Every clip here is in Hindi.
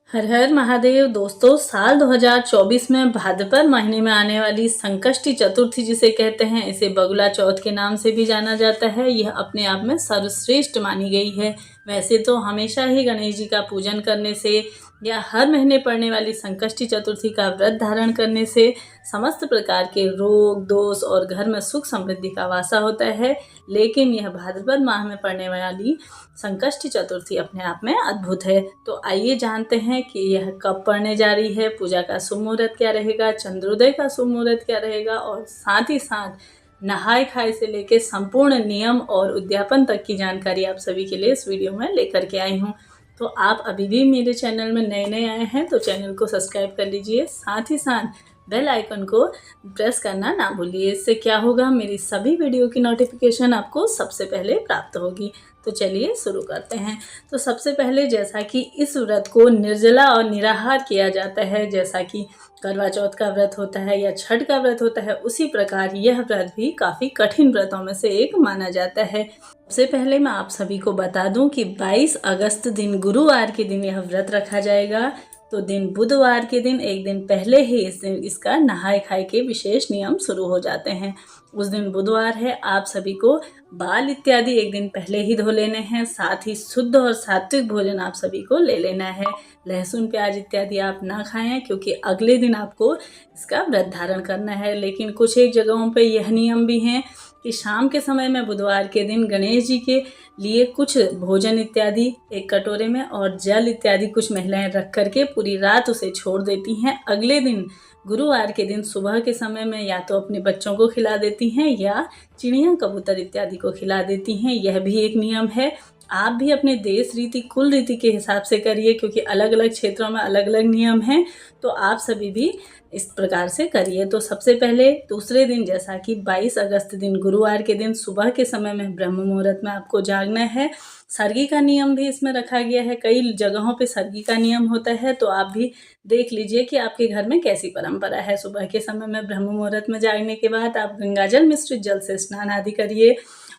हर हर महादेव। दोस्तों, साल 2024 में भाद्रपद महीने में आने वाली संकष्टी चतुर्थी जिसे कहते हैं, इसे बगुला चौथ के नाम से भी जाना जाता है। यह अपने आप में सर्वश्रेष्ठ मानी गई है। वैसे तो हमेशा ही गणेश जी का पूजन करने से या हर महीने पड़ने वाली संकष्टी चतुर्थी का व्रत धारण करने से समस्त प्रकार के रोग दोष और घर में सुख समृद्धि का वासा होता है। लेकिन यह भाद्रपद माह में पड़ने वाली संकष्टी चतुर्थी अपने आप में अद्भुत है। तो आइए जानते हैं कि यह कब पड़ने जा रही है, पूजा का शुभ मुहूर्त क्या रहेगा, चंद्रोदय का शुभ मुहूर्त क्या रहेगा और साथ ही साथ नहाय खाए से लेकर संपूर्ण नियम और उद्यापन तक की जानकारी आप सभी के लिए इस वीडियो में लेकर के आई हूँ। तो आप अभी भी मेरे चैनल में नए नए आए हैं तो चैनल को सब्सक्राइब कर लीजिए, साथ ही साथ बेल आइकन को प्रेस करना ना भूलिए। इससे क्या होगा, मेरी सभी वीडियो की नोटिफिकेशन आपको सबसे पहले प्राप्त होगी। तो चलिए शुरू करते हैं। तो सबसे पहले जैसा कि इस व्रत को निर्जला और निराहार किया जाता है, जैसा कि करवा चौथ का व्रत होता है या छठ का व्रत होता है, उसी प्रकार यह व्रत भी काफ़ी कठिन व्रतों में से एक माना जाता है। सबसे पहले मैं आप सभी को बता दूं कि 22 अगस्त दिन गुरुवार के दिन यह व्रत रखा जाएगा। तो दिन बुधवार के दिन एक दिन पहले ही इसका नहाय खाए के विशेष नियम शुरू हो जाते हैं। उस दिन बुधवार है, आप सभी को बाल इत्यादि एक दिन पहले ही धो लेने हैं। साथ ही शुद्ध और सात्विक भोजन आप सभी को ले लेना है। लहसुन प्याज इत्यादि आप ना खाएं, क्योंकि अगले दिन आपको इसका व्रत धारण करना है। लेकिन कुछ एक जगहों पे यह नियम भी हैं कि शाम के समय में बुधवार के दिन गणेश जी के लिए कुछ भोजन इत्यादि एक कटोरे में और जल इत्यादि कुछ महिलाएं रख करके पूरी रात उसे छोड़ देती हैं। अगले दिन गुरुवार के दिन सुबह के समय में या तो अपने बच्चों को खिला देती हैं या चिड़िया कबूतर इत्यादि को खिला देती हैं। यह भी एक नियम है। आप भी अपने देश रीति कुल रीति के हिसाब से करिए, क्योंकि अलग अलग क्षेत्रों में अलग अलग नियम हैं। तो आप सभी भी इस प्रकार से करिए। तो सबसे पहले दूसरे दिन, जैसा कि 22 अगस्त दिन गुरुवार के दिन सुबह के समय में ब्रह्म मुहूर्त में आपको जागना है। सर्गी का नियम भी इसमें रखा गया है। कई जगहों पे सर्गी का नियम होता है, तो आप भी देख लीजिए कि आपके घर में कैसी परंपरा है। सुबह के समय में ब्रह्म मुहूर्त में जागने के बाद आप गंगाजल मिश्रित जल से स्नान आदि करिए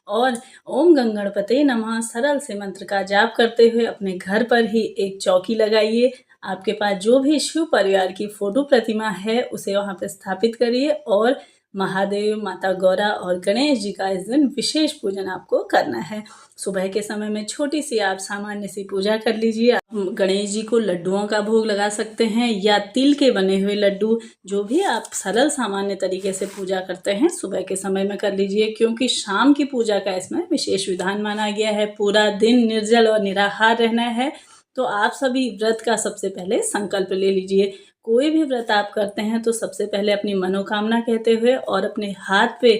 और ओम गंगणपते नमः सरल से मंत्र का जाप करते हुए अपने घर पर ही एक चौकी लगाइए। आपके पास जो भी शिव परिवार की फोटो प्रतिमा है उसे वहाँ पे स्थापित करिए और महादेव, माता गौरा और गणेश जी का इस दिन विशेष पूजन आपको करना है। सुबह के समय में छोटी सी आप सामान्य सी पूजा कर लीजिए। आप गणेश जी को लड्डुओं का भोग लगा सकते हैं या तिल के बने हुए लड्डू, जो भी आप सरल सामान्य तरीके से पूजा करते हैं सुबह के समय में कर लीजिए, क्योंकि शाम की पूजा का इसमें विशेष विधान माना गया है। पूरा दिन निर्जल और निराहार रहना है। तो आप सभी व्रत का सबसे पहले संकल्प ले लीजिए। कोई भी व्रत आप करते हैं तो सबसे पहले अपनी मनोकामना कहते हुए और अपने हाथ पे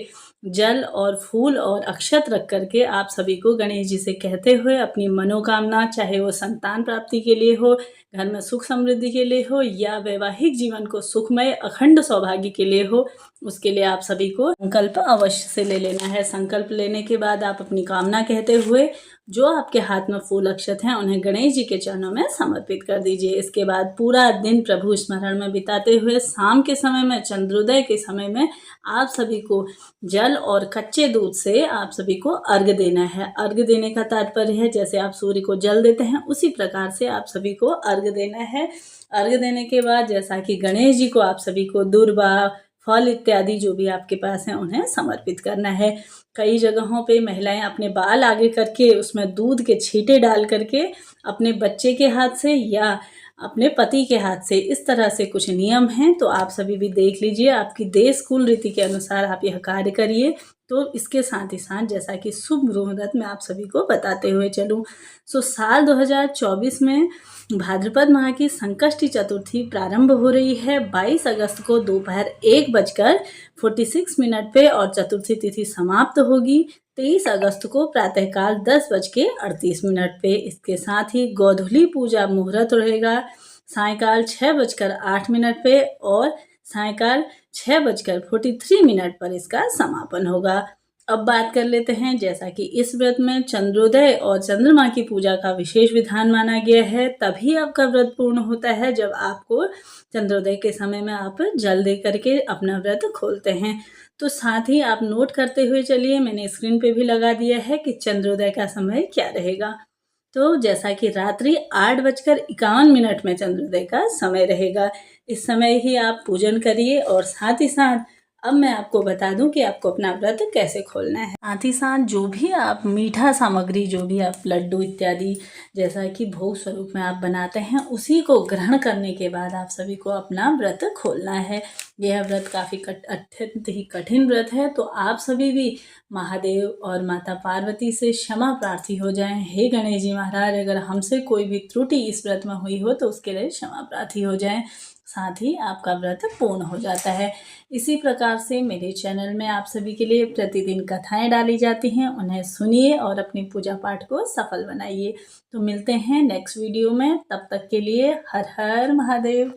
जल और फूल और अक्षत रख करके आप सभी को गणेश जी से कहते हुए अपनी मनोकामना, चाहे वो संतान प्राप्ति के लिए हो, घर में सुख समृद्धि के लिए हो या वैवाहिक जीवन को सुखमय अखंड सौभाग्य के लिए हो, उसके लिए आप सभी को संकल्प अवश्य से ले लेना है। संकल्प लेने के बाद आप अपनी कामना कहते हुए जो आपके हाथ में फूल अक्षत हैं उन्हें गणेश जी के चरणों में समर्पित कर दीजिए। इसके बाद पूरा दिन प्रभु स्मरण में बिताते हुए शाम के समय में, चंद्रोदय के समय में आप सभी को जल और कच्चे दूध से आप सभी को अर्घ्य देना है। अर्घ्य देने का तात्पर्य है, जैसे आप सूर्य को जल देते हैं उसी प्रकार से आप सभी को अर्घ्य देना है। अर्घ्य देने के बाद जैसा कि गणेश जी को आप सभी को दूर्वा, फल इत्यादि जो भी आपके पास हैं उन्हें समर्पित करना है। कई जगहों पे महिलाएं अपने बाल आगे करके उसमें दूध के छींटे डाल करके अपने बच्चे के हाथ से या अपने पति के हाथ से, इस तरह से कुछ नियम हैं। तो आप सभी भी देख लीजिए, आपकी देश कुल रीति के अनुसार आप यह कार्य करिए। तो इसके साथ ही साथ जैसा कि शुभ मुहूर्त में आप सभी को बताते हुए चलूँ, साल 2024 में भाद्रपद माह की संकष्टी चतुर्थी प्रारंभ हो रही है 22 अगस्त को दोपहर 1:46 पे और चतुर्थी तिथि समाप्त होगी 23 अगस्त को प्रातःकाल 10:38 पे। इसके साथ ही गोधूली पूजा मुहूर्त रहेगा सायकाल 6:08 पे और सायकाल 6:43 पर इसका समापन होगा। अब बात कर लेते हैं, जैसा कि इस व्रत में चंद्रोदय और चंद्रमा की पूजा का विशेष विधान माना गया है। तभी आपका व्रत पूर्ण होता है जब आपको चंद्रोदय के समय में आप जल दे करके अपना व्रत खोलते हैं। तो साथ ही आप नोट करते हुए चलिए, मैंने स्क्रीन पे भी लगा दिया है कि चंद्रोदय का समय क्या रहेगा। तो जैसा कि रात्रि 8:51 में चंद्रोदय का समय रहेगा। इस समय ही आप पूजन करिए और साथ ही साथ अब मैं आपको बता दूं कि आपको अपना व्रत कैसे खोलना है। साथ ही साथ जो भी आप मीठा सामग्री, जो भी आप लड्डू इत्यादि जैसा कि भोग स्वरूप में आप बनाते हैं, उसी को ग्रहण करने के बाद आप सभी को अपना व्रत खोलना है। यह व्रत काफ़ी अत्यंत ही कठिन व्रत है, तो आप सभी भी महादेव और माता पार्वती से क्षमा प्रार्थी हो जाएं। हे गणेश जी महाराज, अगर हमसे कोई भी त्रुटि इस व्रत में हुई हो तो उसके लिए क्षमा प्रार्थी हो जाएं। साथ ही आपका व्रत पूर्ण हो जाता है। इसी प्रकार से मेरे चैनल में आप सभी के लिए प्रतिदिन कथाएं डाली जाती हैं, उन्हें सुनिए और अपनी पूजा पाठ को सफल बनाइए। तो मिलते हैं नेक्स्ट वीडियो में, तब तक के लिए हर हर महादेव।